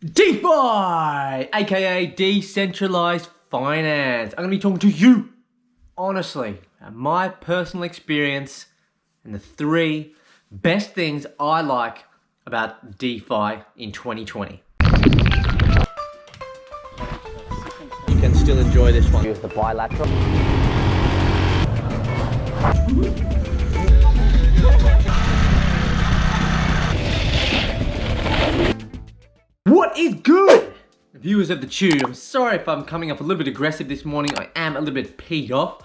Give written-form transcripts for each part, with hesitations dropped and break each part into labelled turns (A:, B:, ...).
A: DeFi, aka Decentralized Finance. I'm going to be talking to you, honestly, about my personal experience and the 3 best things I like about DeFi in 2020. You can still enjoy this one with the bilateral. What is good, viewers of the tube? I'm sorry if I'm coming up a little bit aggressive this morning. I am a little bit peed off.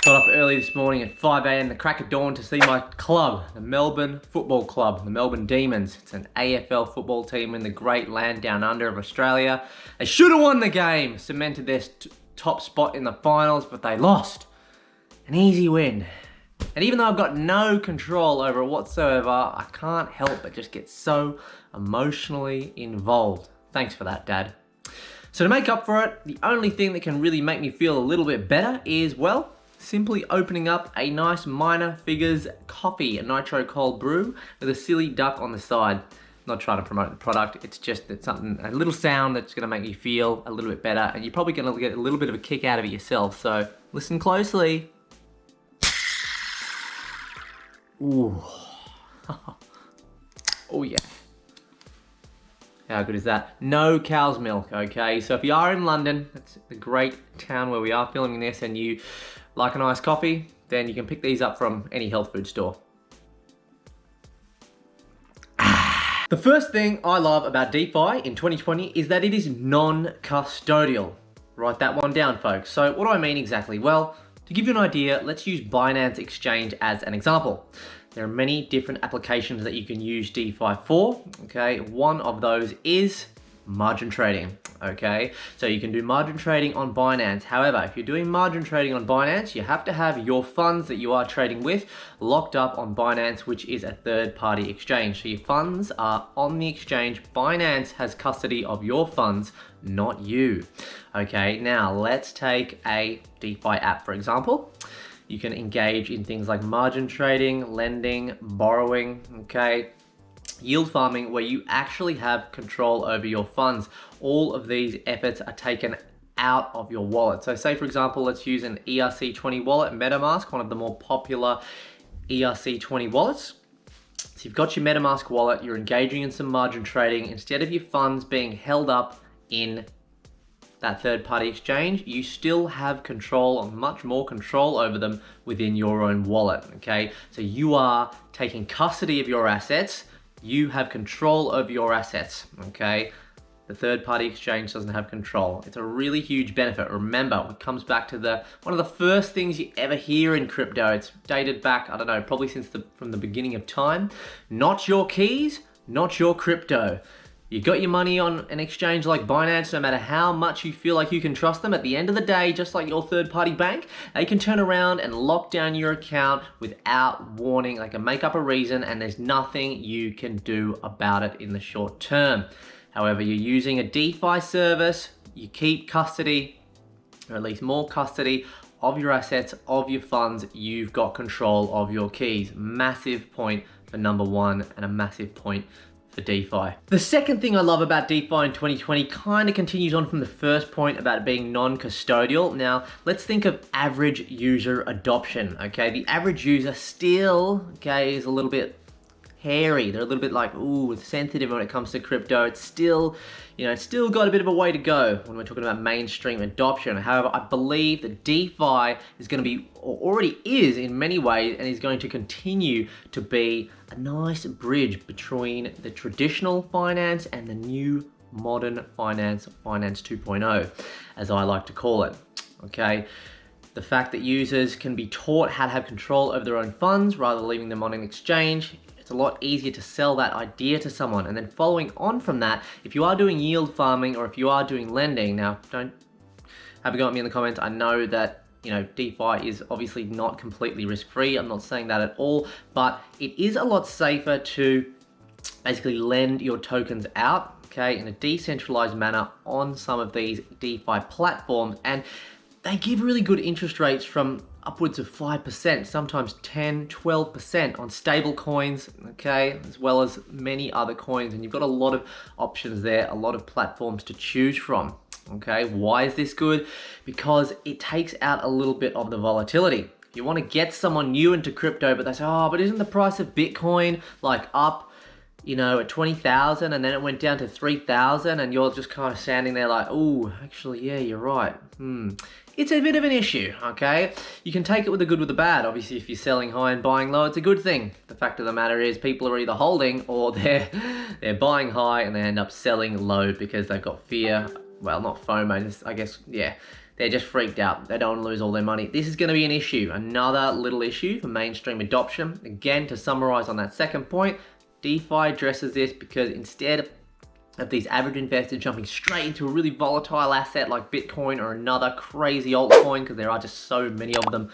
A: Got up early this morning at 5 a.m, the crack of dawn, to see my club, the Melbourne Football Club, the Melbourne Demons. It's an AFL football team in the great land down under of Australia. They should have won the game, cemented their top spot in the finals, but they lost. An easy win. And even though I've got no control over it whatsoever, I can't help but just get so emotionally involved. Thanks for that, Dad. So to make up for it, the only thing that can really make me feel a little bit better is, well, simply opening up a nice minor figures coffee, a nitro cold brew with a silly duck on the side. Not trying to promote the product, it's just that something, a little sound that's gonna make you feel a little bit better, and you're probably gonna get a little bit of a kick out of it yourself, so listen closely. Ooh. Oh yeah. How good is that? No cow's milk, okay? So if you are in London, that's the great town where we are filming this, and you like a nice coffee, then you can pick these up from any health food store. The first thing I love about DeFi in 2020 is that it is non-custodial. Write that one down, folks. So what do I mean exactly? Well, to give you an idea, let's use Binance Exchange as an example. There are many different applications that you can use DeFi for, okay? One of those is margin trading, okay? So you can do margin trading on Binance. However, if you're doing margin trading on Binance, you have to have your funds that you are trading with locked up on Binance, which is a third-party exchange. So your funds are on the exchange. Binance has custody of your funds, not you. Okay, now let's take a DeFi app, for example. You can engage in things like margin trading, lending, borrowing, okay? Yield farming, where you actually have control over your funds. All of these efforts are taken out of your wallet. So say, for example, let's use an ERC20 wallet, MetaMask, one of the more popular ERC20 wallets. So you've got your MetaMask wallet, you're engaging in some margin trading. Instead of your funds being held up in that third-party exchange, you still have control, or much more control over them within your own wallet, okay? So you are taking custody of your assets, you have control over your assets, okay? The third-party exchange doesn't have control. It's a really huge benefit. Remember, it comes back to one of the first things you ever hear in crypto. It's dated back, I don't know, probably from the beginning of time. Not your keys, not your crypto. You got your money on an exchange like Binance, no matter how much you feel like you can trust them, at the end of the day, just like your third-party bank, they can turn around and lock down your account without warning. They can make up a reason, and there's nothing you can do about it in the short term. However, you're using a DeFi service, you keep custody, or at least more custody of your assets, of your funds. You've got control of your keys. Massive point for number 1, and a massive point for DeFi. The second thing I love about DeFi in 2020 kind of continues on from the first point about it being non-custodial. Now, let's think of average user adoption, okay? The average user still, okay, is a little bit hairy. They're a little bit like, ooh, sensitive when it comes to crypto. It's still, it's still got a bit of a way to go when we're talking about mainstream adoption. However, I believe that DeFi is going to be, or already is in many ways, and is going to continue to be a nice bridge between the traditional finance and the new modern finance 2.0, as I like to call it, okay? The fact that users can be taught how to have control over their own funds rather than leaving them on an exchange, it's a lot easier to sell that idea to someone. And then following on from that, if you are doing yield farming or if you are doing lending, now don't have a go at me in the comments. I know that DeFi is obviously not completely risk-free. I'm not saying that at all, but it is a lot safer to basically lend your tokens out, okay, in a decentralized manner on some of these DeFi platforms. And they give really good interest rates from upwards of 5%, sometimes 10, 12% on stable coins, okay, as well as many other coins. And you've got a lot of options there, a lot of platforms to choose from. Okay, why is this good? Because it takes out a little bit of the volatility. You want to get someone new into crypto, but they say, oh, but isn't the price of Bitcoin like up, you know, at 20,000 and then it went down to 3,000 and you're just kind of standing there like, oh, actually, yeah, you're right. It's a bit of an issue, okay? You can take it with the good with the bad. Obviously, if you're selling high and buying low, it's a good thing. The fact of the matter is people are either holding or they're buying high and they end up selling low because they've got fear. Well, not FOMO, I guess, yeah. They're just freaked out. They don't want to lose all their money. This is going to be an issue, another little issue for mainstream adoption. Again, to summarize on that second point, DeFi addresses this because instead of these average investors jumping straight into a really volatile asset like Bitcoin or another crazy altcoin, because there are just so many of them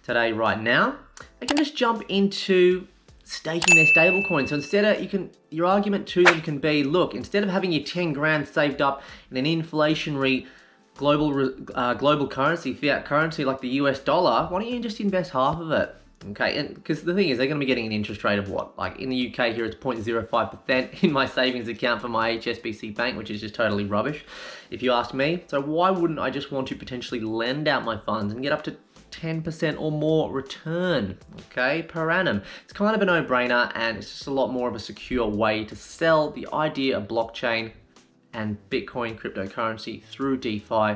A: today right now, they can just jump into staking their stable coin. So instead of, your argument to them can be, look, instead of having your 10 grand saved up in an inflationary global currency, fiat currency like the US dollar, why don't you just invest half of it? Okay, and because the thing is, they're going to be getting an interest rate of what? Like in the UK here, it's 0.05% in my savings account for my HSBC bank, which is just totally rubbish, if you ask me. So why wouldn't I just want to potentially lend out my funds and get up to 10% or more return, okay, per annum? It's kind of a no-brainer, and it's just a lot more of a secure way to sell the idea of blockchain and Bitcoin cryptocurrency through DeFi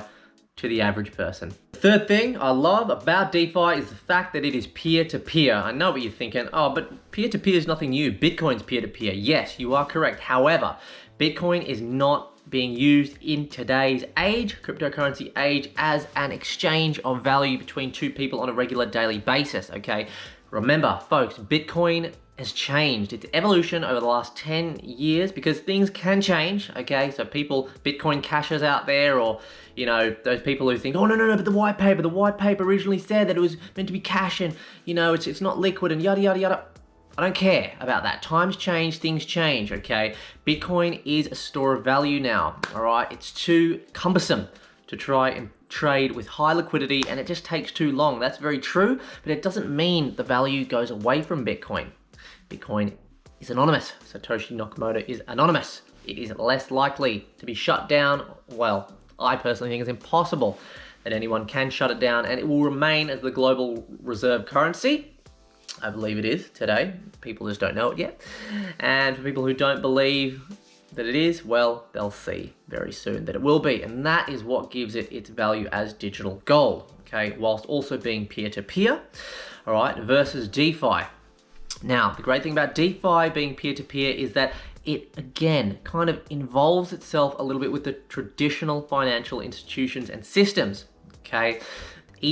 A: to the average person. The third thing I love about DeFi is the fact that it is peer-to-peer. I know what you're thinking, oh, but peer-to-peer is nothing new. Bitcoin's peer-to-peer. Yes, you are correct. However, Bitcoin is not being used in today's age, cryptocurrency age, as an exchange of value between two people on a regular daily basis, okay? Remember, folks, Bitcoin has changed its evolution over the last 10 years because things can change, okay? So Bitcoin cashers out there, or, you know, those people who think, oh, no, but the white paper originally said that it was meant to be cash and, you know, it's not liquid and yada, yada, yada. I don't care about that. Times change, things change, okay? Bitcoin is a store of value now, all right? It's too cumbersome to try and trade with high liquidity, and it just takes too long. That's very true, but it doesn't mean the value goes away from Bitcoin. Bitcoin is anonymous. Satoshi Nakamoto is anonymous. It is less likely to be shut down. Well, I personally think it's impossible that anyone can shut it down, and it will remain as the global reserve currency. I believe it is today. People just don't know it yet. And for people who don't believe that it is, well, they'll see very soon that it will be. And that is what gives it its value as digital gold, okay? Whilst also being peer-to-peer, all right, versus DeFi. Now, the great thing about DeFi being peer-to-peer is that it, again, kind of involves itself a little bit with the traditional financial institutions and systems, okay?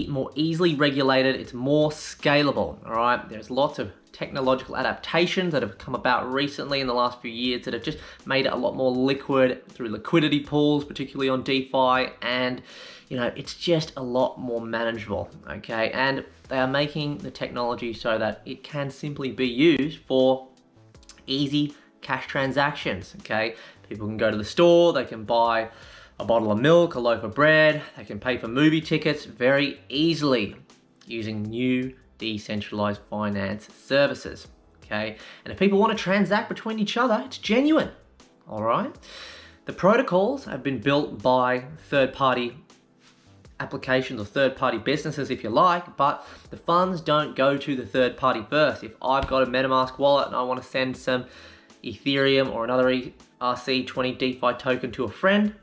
A: More easily regulated, it's more scalable, all right? There's lots of technological adaptations that have come about recently in the last few years that have just made it a lot more liquid through liquidity pools, particularly on DeFi, and, you know, it's just a lot more manageable, okay? And they are making the technology so that it can simply be used for easy cash transactions, okay? People can go to the store, they can buy a bottle of milk, a loaf of bread, they can pay for movie tickets very easily using new decentralized finance services, okay? And if people want to transact between each other, it's genuine, all right? The protocols have been built by third-party applications or third-party businesses, if you like, but the funds don't go to the third party first. If I've got a MetaMask wallet and I want to send some Ethereum or another ERC20 DeFi token to a friend,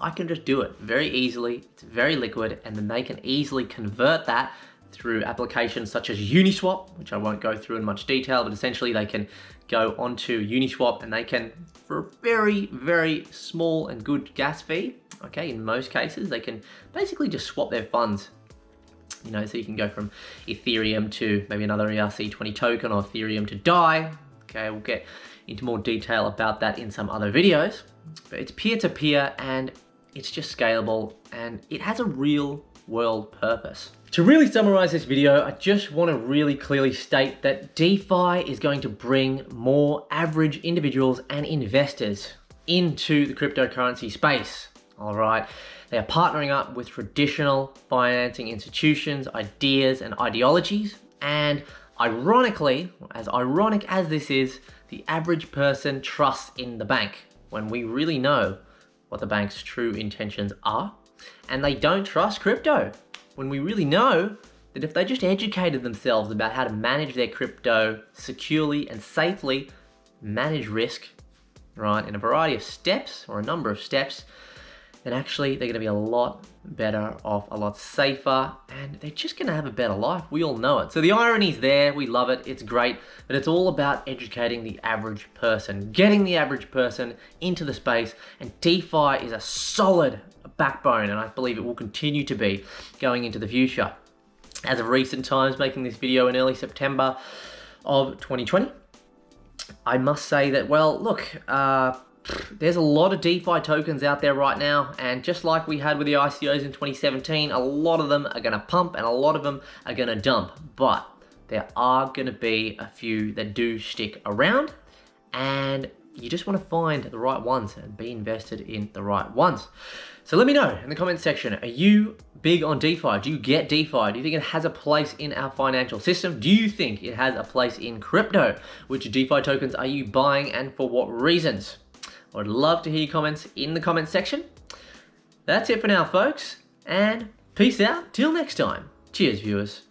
A: I can just do it very easily. It's very liquid, and then they can easily convert that through applications such as Uniswap, which I won't go through in much detail, but essentially they can go onto Uniswap and they can, for a very, very small and good gas fee, okay, in most cases, they can basically just swap their funds. You know, so you can go from Ethereum to maybe another ERC20 token, or Ethereum to DAI. Okay, we'll get into more detail about that in some other videos. But it's peer-to-peer, and it's just scalable, and it has a real world purpose. To really summarize this video, I just want to really clearly state that DeFi is going to bring more average individuals and investors into the cryptocurrency space. all right? They are partnering up with traditional financing institutions, ideas, and ideologies. And ironically, as ironic as this is, the average person trusts in the bank when we really know what the bank's true intentions are. And they don't trust crypto when we really know that if they just educated themselves about how to manage their crypto securely and safely, manage risk, right, in a variety of steps or a number of steps, then actually they're gonna be a lot better off, a lot safer, and they're just gonna have a better life. We all know it. So the irony's there, we love it, it's great, but it's all about educating the average person, getting the average person into the space, and DeFi is a solid backbone, and I believe it will continue to be going into the future. As of recent times, making this video in early September of 2020, I must say that, well, look, there's a lot of DeFi tokens out there right now, and just like we had with the ICOs in 2017, a lot of them are going to pump and a lot of them are going to dump, but there are going to be a few that do stick around, and you just want to find the right ones and be invested in the right ones. So let me know in the comments section, are you big on DeFi? Do you get DeFi? Do you think it has a place in our financial system? Do you think it has a place in crypto? Which DeFi tokens are you buying and for what reasons? I'd love to hear your comments in the comments section. That's it for now, folks, and peace out till next time. Cheers, viewers.